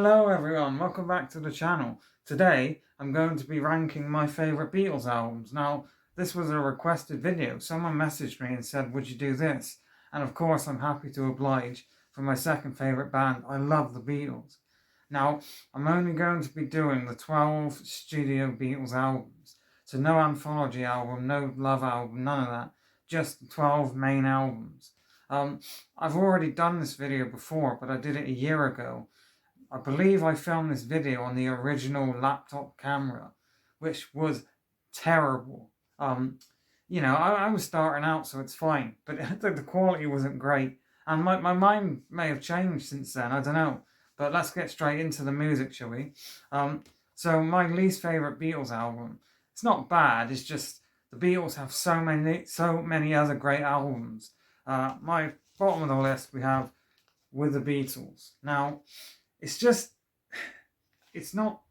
Hello everyone, welcome back to the channel. Today I'm going to be ranking my favourite Beatles albums. Now this was a requested video. Someone messaged me and said, would you do this? And of course I'm happy to oblige for my second favourite band. I love the Beatles. Now I'm only going to be doing the 12 studio Beatles albums. So no anthology album, no love album, none of that. Just the 12 main albums. I've already done this video before, but I did it a year ago. I believe I filmed this video on the original laptop camera, which was terrible. I was starting out, so it's fine, but the quality wasn't great. And my mind may have changed since then, I don't know. But let's get straight into the music, shall we? So my least favourite Beatles album, it's not bad, it's just the Beatles have so many other great albums. My bottom of the list, we have With the Beatles. Now, it's not,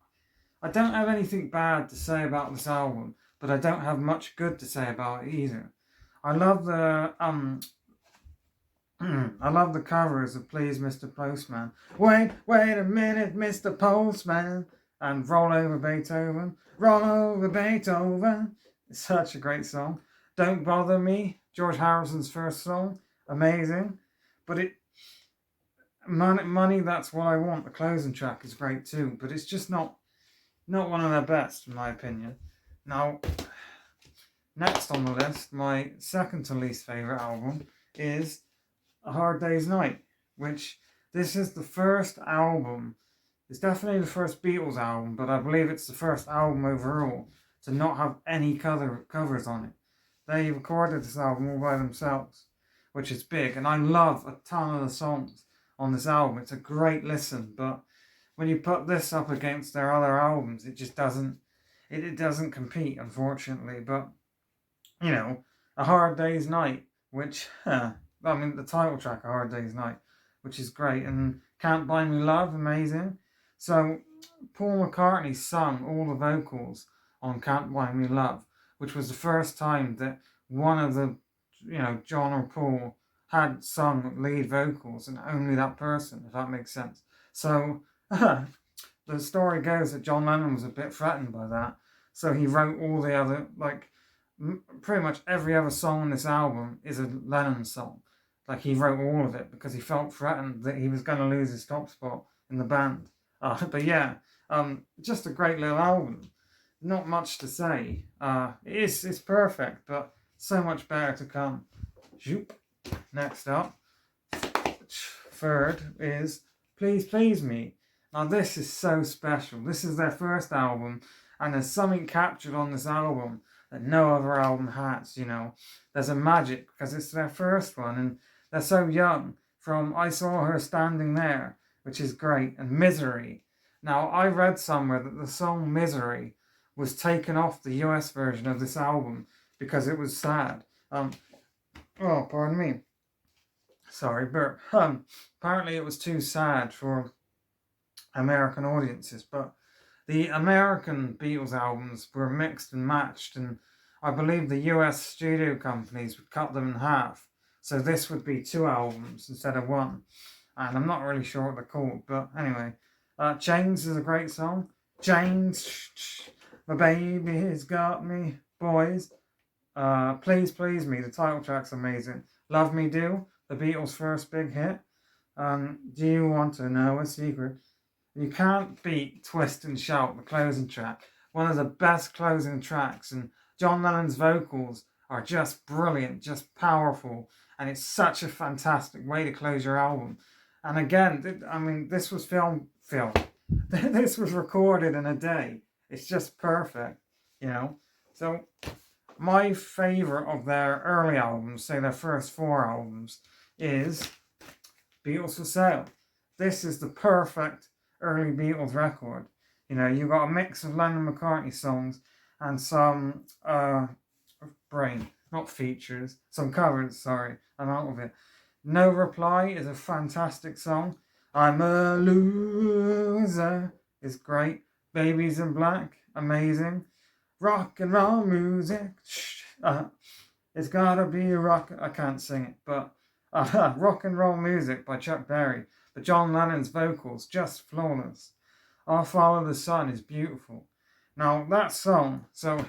I don't have anything bad to say about this album, but I don't have much good to say about it either. I love the, I love the covers of Please Mr. Postman. Wait a minute, Mr. Postman. And Roll Over Beethoven. Roll Over Beethoven. It's such a great song. Don't Bother Me, George Harrison's first song. Amazing. But Money, That's What I Want, the closing track, is great too, but it's just not one of their best, in my opinion. Now, next on the list, my second to least favourite album is A Hard Day's Night, which this is the first album, it's definitely the first Beatles album, but I believe it's the first album overall to not have any covers on it. They recorded this album all by themselves, which is big, and I love a ton of the songs on this album. It's a great listen, but when you put this up against their other albums, it just doesn't compete, unfortunately. But A Hard Day's Night, which the title track, A Hard Day's Night, which is great, and Can't Buy Me Love, amazing. So Paul McCartney sung all the vocals on Can't Buy Me Love, which was the first time that one of the John or Paul had sung lead vocals, and only that person, if that makes sense. So the story goes that John Lennon was a bit threatened by that, so he wrote all the other, pretty much every other song on this album is a Lennon song. He wrote all of it because he felt threatened that he was going to lose his top spot in the band. But yeah, just a great little album. Not much to say. It's perfect, but so much better to come. Zoop. Next up, third is Please Please Me. Now this is so special. This is their first album, and there's something captured on this album that no other album has, There's a magic, because it's their first one, and they're so young. From I Saw Her Standing There, which is great, and Misery. Now, I read somewhere that the song Misery was taken off the US version of this album because it was sad. Oh, pardon me. Sorry, but apparently it was too sad for American audiences. But the American Beatles albums were mixed and matched, and I believe the US studio companies would cut them in half. So this would be 2 albums instead of 1. And I'm not really sure what they're called, but anyway. Chains is a great song. Chains, my baby's got me, boys. Please Please Me, the title track's amazing. Love Me Do, the Beatles' first big hit. Do You Want to Know a Secret? You can't beat Twist and Shout, the closing track. One of the best closing tracks, and John Lennon's vocals are just brilliant, just powerful, and it's such a fantastic way to close your album. And again, this was filmed. This was recorded in a day. It's just perfect, So my favourite of their early albums, say their first 4 albums, is Beatles for Sale. This is the perfect early Beatles record. You've got a mix of Lennon-McCartney songs and some some covers, sorry, I'm out of it. No Reply is a fantastic song. I'm a Loser is great. Babies in Black, amazing. Rock and roll music. It's gotta be rock. I can't sing it, but Rock and Roll Music by Chuck Berry. But John Lennon's vocals, just flawless. I'll Follow the Sun is beautiful. Now, that song, so,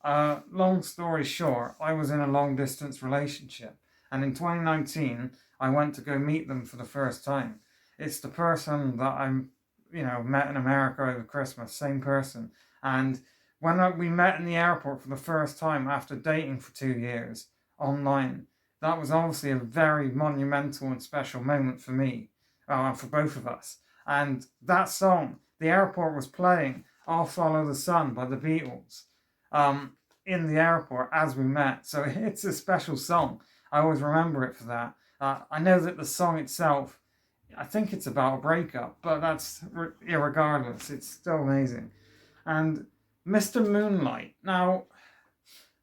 long story short, I was in a long distance relationship. And in 2019, I went to go meet them for the first time. It's the person that I'm, met in America over Christmas, same person. And when we met in the airport for the first time after dating for 2 years online, that was obviously a very monumental and special moment for me, for both of us. And that song, the airport was playing I'll Follow the Sun by the Beatles in the airport as we met. So it's a special song. I always remember it for that. I know that the song itself, I think it's about a breakup, but that's irregardless. It's still amazing. And Mr. Moonlight. Now,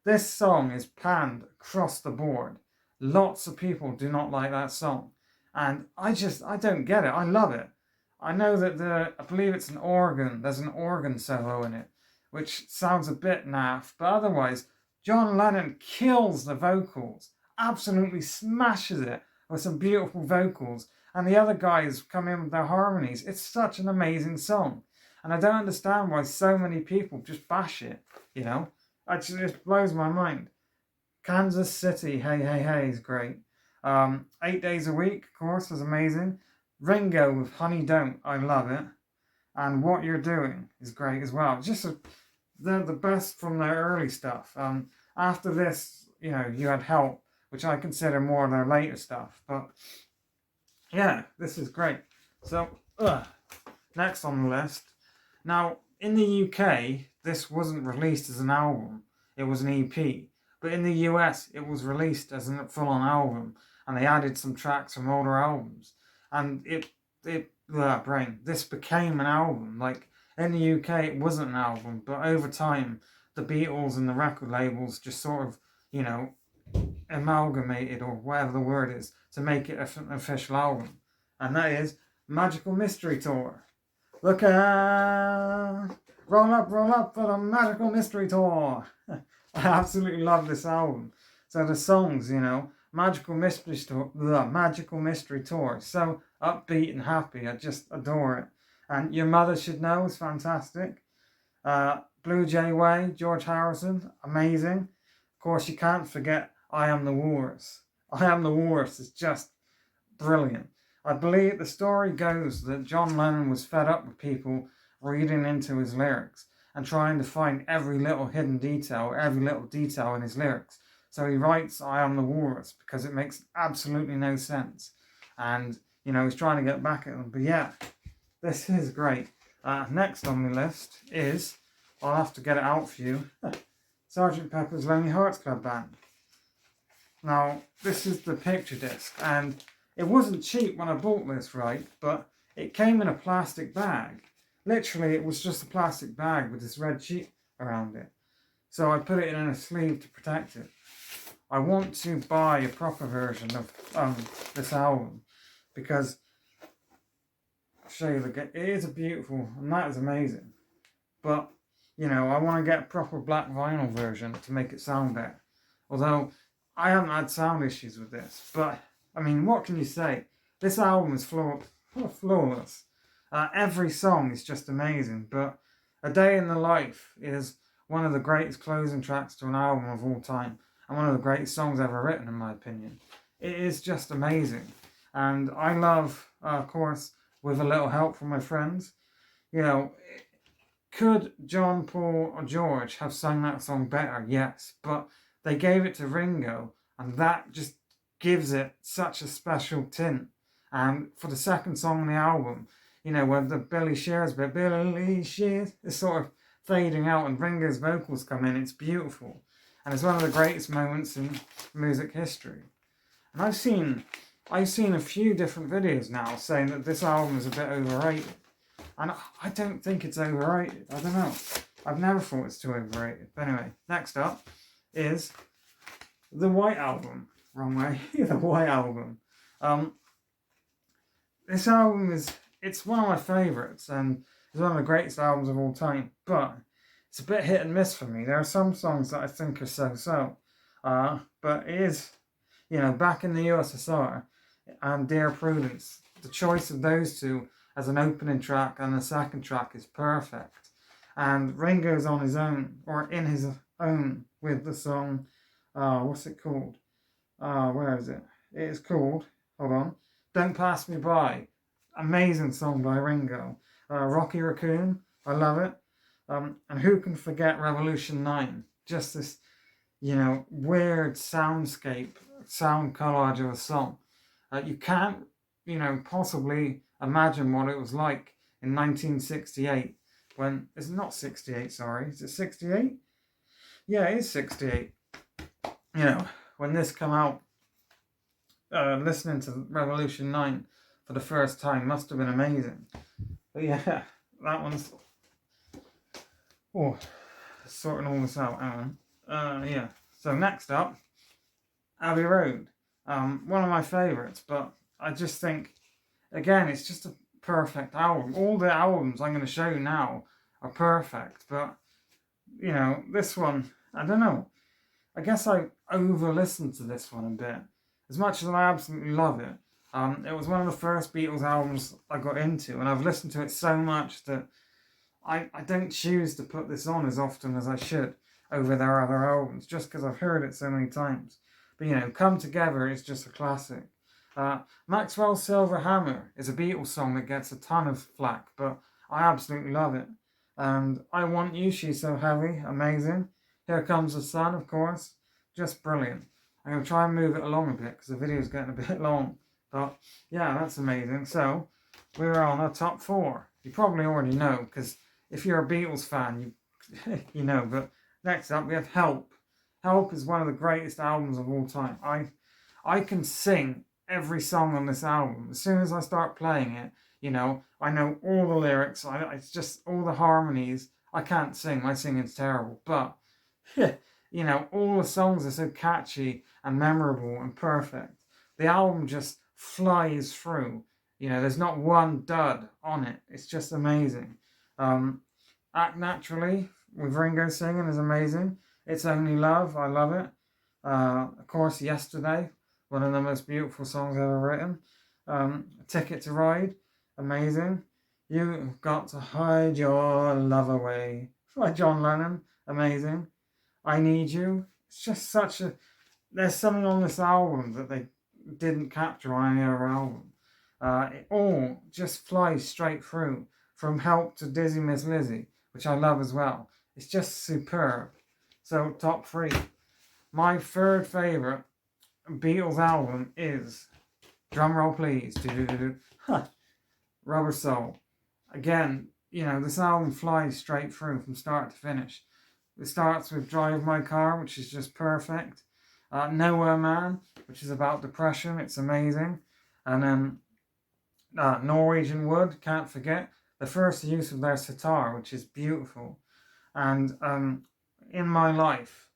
this song is panned across the board. Lots of people do not like that song. And I don't get it. I love it. I know that I believe it's an organ. There's an organ solo in it, which sounds a bit naff. But otherwise, John Lennon kills the vocals. Absolutely smashes it with some beautiful vocals. And the other guys come in with their harmonies. It's such an amazing song. And I don't understand why so many people just bash it, It just blows my mind. Kansas City, Hey, Hey, Hey is great. 8 Days a Week, of course, is amazing. Ringo with Honey Don't, I love it. And What You're Doing is great as well. They're the best from their early stuff. After this, you had Help, which I consider more of their later stuff. But yeah, this is great. So, next on the list. Now, in the UK, this wasn't released as an album. It was an EP. But in the US, it was released as a full-on album. And they added some tracks from older albums. And this became an album. Like, in the UK, it wasn't an album. But over time, the Beatles and the record labels just sort of, amalgamated, or whatever the word is, to make it an official album. And that is Magical Mystery Tour. Look out! Roll up for the Magical Mystery Tour! I absolutely love this album. So the songs, Magical Mystery Tour, so upbeat and happy. I just adore it. And Your Mother Should Know is fantastic. Blue Jay Way, George Harrison, amazing. Of course, you can't forget I Am the Walrus. I Am the Walrus is just brilliant. I believe the story goes that John Lennon was fed up with people reading into his lyrics and trying to find every little hidden detail, every little detail in his lyrics. So he writes I Am the Walrus because it makes absolutely no sense. And, he's trying to get back at them. But yeah, this is great. Next on the list is, I'll have to get it out for you, Sgt. Pepper's Lonely Hearts Club Band. Now, this is the picture disc, and it wasn't cheap when I bought this, right? But it came in a plastic bag. Literally, it was just a plastic bag with this red sheet around it. So I put it in a sleeve to protect it. I want to buy a proper version of this album because I'll show you it is a beautiful, and that is amazing. But, I want to get a proper black vinyl version to make it sound better. Although, I haven't had sound issues with this. But, what can you say? This album is flawless. Every song is just amazing. But A Day in the Life is one of the greatest closing tracks to an album of all time. And one of the greatest songs ever written, in my opinion. It is just amazing. And I love, of course, With a Little Help from My Friends. Could John, Paul, or George have sung that song better? Yes. But they gave it to Ringo, and that just gives it such a special tint. And for the second song on the album, where the Billy Shears bit, Billy Shears, is sort of fading out and Ringo's vocals come in, it's beautiful. And it's one of the greatest moments in music history. And I've seen a few different videos now saying that this album is a bit overrated. And I don't think it's overrated. I don't know. I've never thought it's too overrated. But anyway, next up is the White Album. Runway. The White Album. This album it's one of my favourites, and it's one of the greatest albums of all time. But it's a bit hit and miss for me. There are some songs that I think are so-so. But it is, Back in the USSR and Dear Prudence. the choice of those two as an opening track and the second track is perfect. And Ringo's on his own, or in his own, with the song, what's it called? Where is it? It is called, hold on, Don't Pass Me By. Amazing song by Ringo. Rocky Raccoon, I love it. And who can forget Revolution 9? Just this, weird soundscape, sound collage of a song. You can't, possibly imagine what it was like in 1968 when, it's not 68, sorry, is it 68? Yeah, it is 68. When this come out, listening to Revolution 9 for the first time must have been amazing. But yeah, that one's, sorting all this out, hang on. Yeah, so next up, Abbey Road. One of my favourites, but I just think, again, it's just a perfect album. All the albums I'm going to show you now are perfect, but, this one, I don't know. I guess I over-listened to this one a bit. As much as I absolutely love it, it was one of the first Beatles albums I got into, and I've listened to it so much that I don't choose to put this on as often as I should over their other albums, just because I've heard it so many times. But, Come Together is just a classic. Maxwell's Silver Hammer is a Beatles song that gets a ton of flack, but I absolutely love it. And I Want You, She's So Heavy, amazing. Here Comes the Sun, of course, just brilliant. I'm going to try and move it along a bit because the video is getting a bit long. But yeah, that's amazing. So we're on our top 4. You probably already know because if you're a Beatles fan, you know. But next up we have Help. Help is one of the greatest albums of all time. I can sing every song on this album. As soon as I start playing it, I know all the lyrics. It's just all the harmonies. I can't sing. My singing's terrible. But, all the songs are so catchy and memorable and perfect. The album just flies through. There's not one dud on it. It's just amazing. Act Naturally with Ringo singing is amazing. It's Only Love, I love it. Of course, Yesterday, one of the most beautiful songs ever written. Ticket to Ride, amazing. You've Got to Hide Your Love Away by John Lennon, amazing. I Need You, it's just there's something on this album that they didn't capture on any other album. It all just flies straight through, from Help to Dizzy Miss Lizzy, which I love as well. It's just superb. So, top 3. My third favourite Beatles album is, drumroll please, Rubber Soul. Again, this album flies straight through from start to finish. It starts with Drive My Car, which is just perfect. Nowhere Man, which is about depression. It's amazing. And then Norwegian Wood, can't forget. The first use of their sitar, which is beautiful. And In My Life,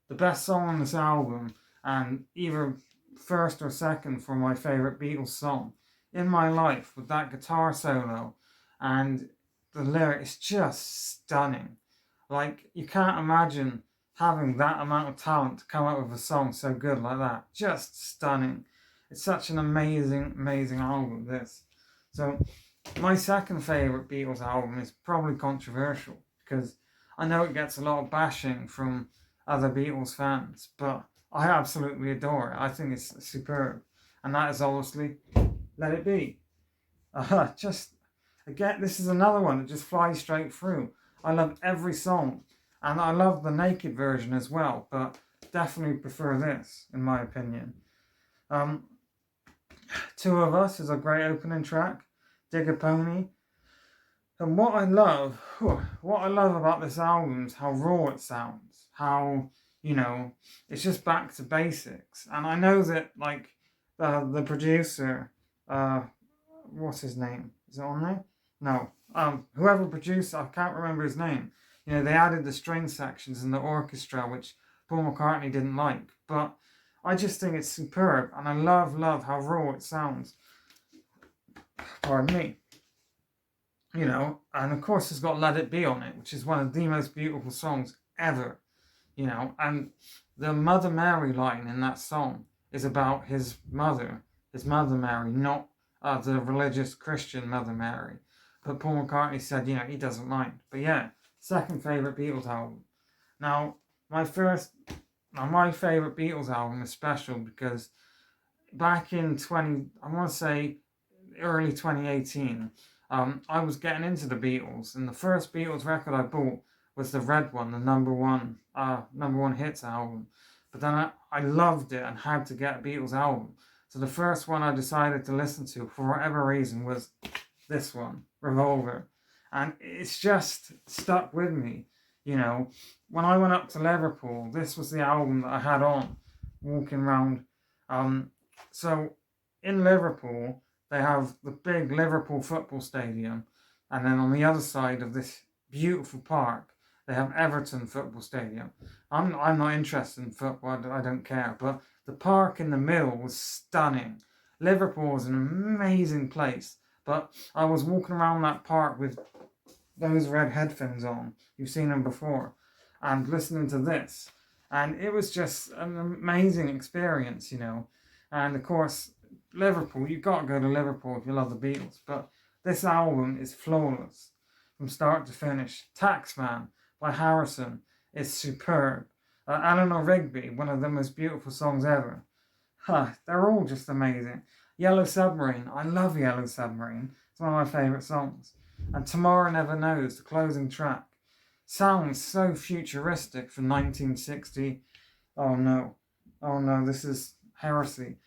the best song on this album, and either first or second for my favourite Beatles song. In My Life, with that guitar solo, and the lyric is just stunning. Like, you can't imagine having that amount of talent to come up with a song so good like that. Just stunning. It's such an amazing, amazing album, this. So, my second favourite Beatles album is probably controversial, because I know it gets a lot of bashing from other Beatles fans, but I absolutely adore it. I think it's superb. And that is obviously Let It Be. Again, this is another one that just flies straight through. I love every song. And I love the naked version as well, but definitely prefer this, in my opinion. Two of Us is a great opening track. Dig a Pony. And what I love about this album is how raw it sounds. How, it's just back to basics. And I know that, like, the producer, what's his name? Is it on there? No. Whoever produced, I can't remember his name. They added the string sections and the orchestra, which Paul McCartney didn't like. But I just think it's superb. And I love how raw it sounds. Pardon me. And of course it's got Let It Be on it, which is one of the most beautiful songs ever. And the Mother Mary line in that song is about his mother Mary, not the religious Christian Mother Mary. But Paul McCartney said, he doesn't mind. But yeah, second favourite Beatles album. Now, my favourite Beatles album is special because back in I want to say early 2018, I was getting into the Beatles, and the first Beatles record I bought was the red one, the number one hits album. But then I loved it and had to get a Beatles album. So the first one I decided to listen to for whatever reason was this one, Revolver. And it's just stuck with me. When I went up to Liverpool, this was the album that I had on walking around. So in Liverpool, they have the big Liverpool football stadium. And then on the other side of this beautiful park, they have Everton football stadium. I'm not interested in football, I don't care. But the park in the middle was stunning. Liverpool is an amazing place. But I was walking around that park with those red headphones on. You've seen them before. And listening to this. And it was just an amazing experience, And of course, Liverpool, you've got to go to Liverpool if you love the Beatles. But this album is flawless from start to finish. Taxman by Harrison is superb. Eleanor Rigby, one of the most beautiful songs ever. They're all just amazing. Yellow Submarine, I love Yellow Submarine. It's one of my favourite songs. And Tomorrow Never Knows, the closing track. Sounds so futuristic for 1960. Oh no, this is heresy.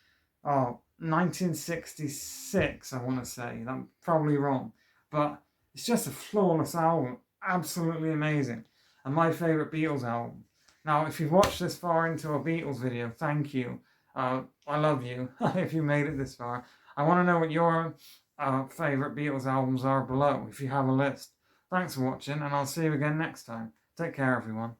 1966, I want to say. I'm probably wrong. But it's just a flawless album. Absolutely amazing. And my favourite Beatles album. Now, if you've watched this far into a Beatles video, thank you. I love you if you made it this far. I want to know what your favourite Beatles albums are below, if you have a list. Thanks for watching, and I'll see you again next time. Take care, everyone.